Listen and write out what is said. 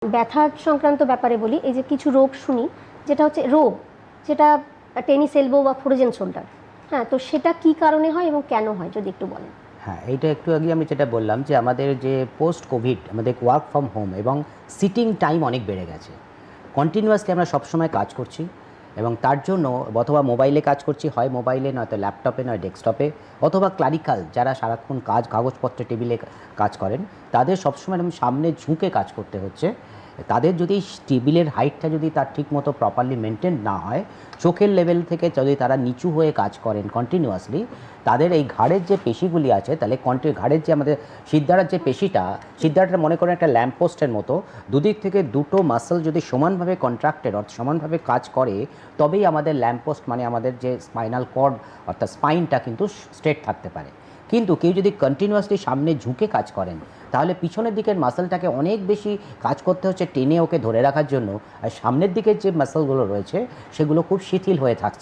ব্যথা সংক্রান্ত ব্যাপারে বলি, এই যে কিছু রোগ শুনি, যেটা হচ্ছে রোগ, যেটা টেনিস এলবো বা ফ্রোজেন শোল্ডার, হ্যাঁ, তো সেটা কি কারণে হয় এবং কেন হয় যদি একটু বলেন। হ্যাঁ, এইটা একটু আগে আমি যেটা বললাম যে আমাদের যে পোস্ট কোভিড আমাদের ওয়ার্ক ফ্রম হোম এবং সিটিং টাইম অনেক বেড়ে গেছে। কন্টিনিউয়াসলি আমরা সবসময় কাজ করছি এবং তার জন্য অথবা মোবাইলে কাজ করছি, হয় মোবাইলে নয়তো ল্যাপটপে নয় ডেস্কটপে, অথবা ক্লারিক্যাল যারা সারাক্ষণ কাগজপত্রে টেবিলে কাজ করেন তাদের সবসময় এরকম সামনে ঝুঁকে কাজ করতে হচ্ছে। তাদের যদি টেবিলের হাইটটা যদি তার ঠিক মতো প্রপারলি মেনটেন না হয়, চোখের লেভেল থেকে যদি তারা নিচু হয়ে কাজ করেন কন্টিনিউয়াসলি, তাদের এই ঘাড়ের যে পেশিগুলি আছে, তাহলে ঘাড়ের যে আমাদের সিদ্ধারার যে পেশিটা, সিদ্ধারাটা মনে করেন একটা ল্যাম্পপোস্টের মতো, দুদিক থেকে দুটো মাসল যদি সমানভাবে কন্ট্রাক্টেড অর্থাৎ সমানভাবে কাজ করে, তবেই আমাদের ল্যাম্পপোস্ট মানে আমাদের যে স্পাইনাল কর্ড অর্থাৎ স্পাইনটা কিন্তু স্ট্রেট থাকতে পারে। কিন্তু কেউ যদি কন্টিনিউয়াসলি সামনে ঝুঁকে কাজ করেন, তাহলে পিছনের দিকের মাসলটাকে অনেক বেশি কাজ করতে হচ্ছে টেনে ওকে ধরে রাখার জন্য, আর সামনের দিকের যে মাসলগুলো রয়েছে সেগুলো খুব শিথিল হয়ে থাকছে।